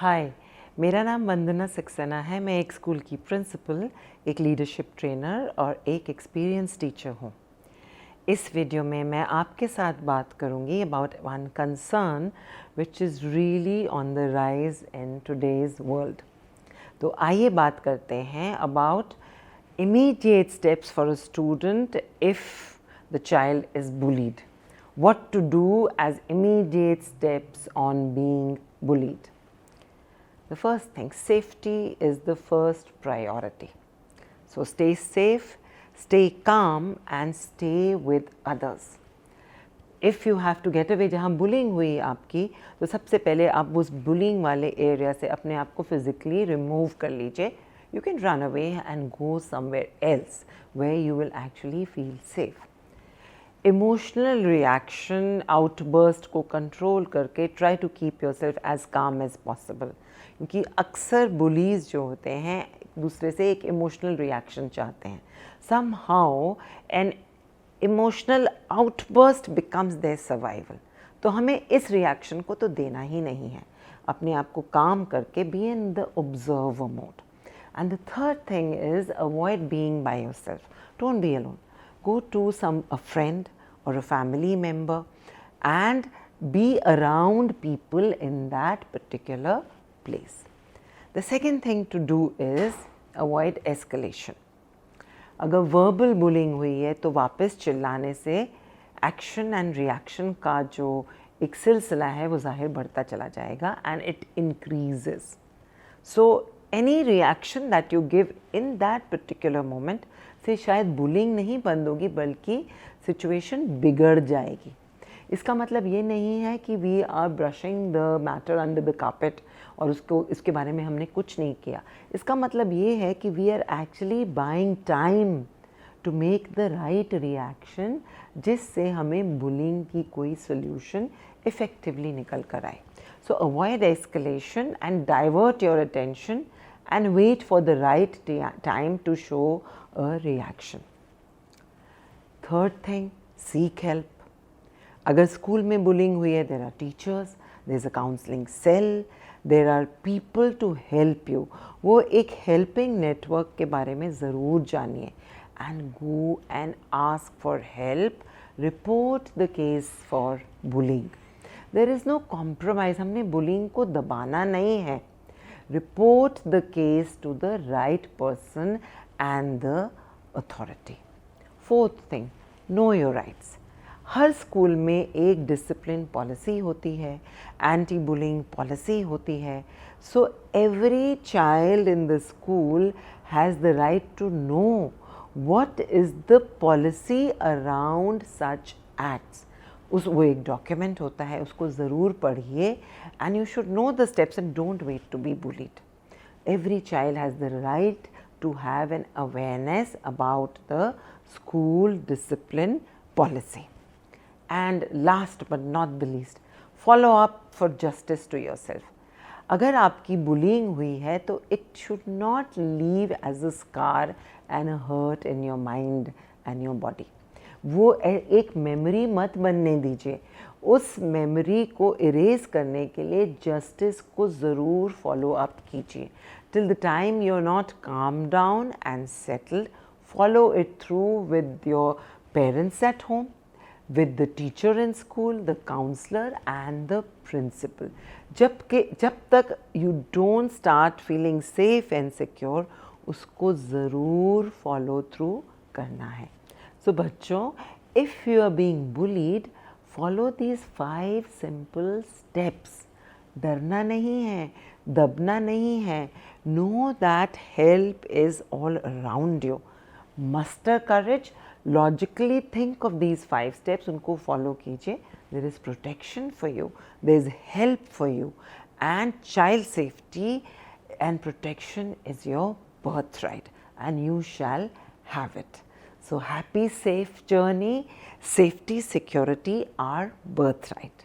हाय, मेरा नाम वंदना सक्सेना है। मैं एक स्कूल की प्रिंसिपल, एक लीडरशिप ट्रेनर और एक एक्सपीरियंस टीचर हूँ। इस वीडियो में मैं आपके साथ बात करूँगी about one concern which is really on the rise in today's world. तो आइए बात करते हैं about immediate steps for a student if the child is bullied. What to do as immediate steps on being bullied. The first thing, safety is the first priority. So stay safe, stay calm and stay with others. If you have to get away, जहाँ bullying हुई आपकी, तो सबसे पहले आप उस bullying वाले area से अपने आप को फिजिकली रिमूव कर लीजिए. You can run away and go somewhere else where you will actually feel safe. Emotional reaction outburst को कंट्रोल करके try to keep yourself as calm as possible, क्योंकि अक्सर बुलीज जो होते हैं एक दूसरे से एक इमोशनल रिएक्शन चाहते हैं. Somehow an emotional outburst becomes their survival. तो हमें इस रिएक्शन को तो देना ही नहीं है. अपने आप को काम करके be in the observer mode. And the third thing is avoid being by yourself. Don't be alone. Go to a friend or a family member and be around people in that particular place. The second thing to do is avoid escalation. अगर verbal bullying हुई है तो वापस चिल्लाने से action and reaction का जो एक सिलसिला है वो ज़ाहिर बढ़ता चला जाएगा and it increases. So any reaction that you give in that particular moment से शायद बुलिंग नहीं बंद होगी बल्कि सिचुएशन बिगड़ जाएगी. इसका मतलब ये नहीं है कि we are brushing the matter under the carpet और इसके बारे में हमने कुछ नहीं किया. इसका मतलब ये है कि we are actually buying time to make the right reaction जिससे हमें बुलिंग की कोई सोल्यूशन इफ़ेक्टिवली निकल कर आए. सो avoid escalation and divert your attention and wait for the right time to show a reaction. Third thing, seek help. अगर school में bullying हुई है, there are teachers, there is a counseling cell, there are people to help you. वो एक helping network के बारे में ज़रूर जानिए. And go and ask for help. Report the case for bullying. There is no compromise. हमने bullying को दबाना नहीं है. Report the case to the right person and the authority. Fourth thing, know your rights. Her school में एक discipline policy होती है, anti bullying policy होती है. So every child in the school has the right to know what is the policy around such acts. वो एक document होता है, उसको ज़रूर पढ़िए and you should know the steps and don't wait to be bullied. Every child has the right to have an awareness about the school discipline policy. And last but not the least, follow up for justice to yourself. अगर आपकी bullying हुई है तो it should not leave as a scar and a hurt in your mind and your body. वो एक memory मत बनने दीजिए. उस मेमोरी को इरेज करने के लिए जस्टिस को ज़रूर फॉलो अप कीजिए. Till the time you are not calm down and settled, follow it through with your parents at home, with the teacher in school, the counselor and the principal. जब तक you don't start feeling safe and secure, उसको ज़रूर follow through करना है. So बच्चों, if you are being bullied, follow these 5 simple steps. डरना नहीं है, दबना नहीं है. Know that help is all around you. Muster courage. Logically think of these 5 steps, उनको follow कीजिए. There is protection for you, there is help for you, and child safety and protection is your birthright and you shall have it. So happy, safe journey. Safety, security are birthright.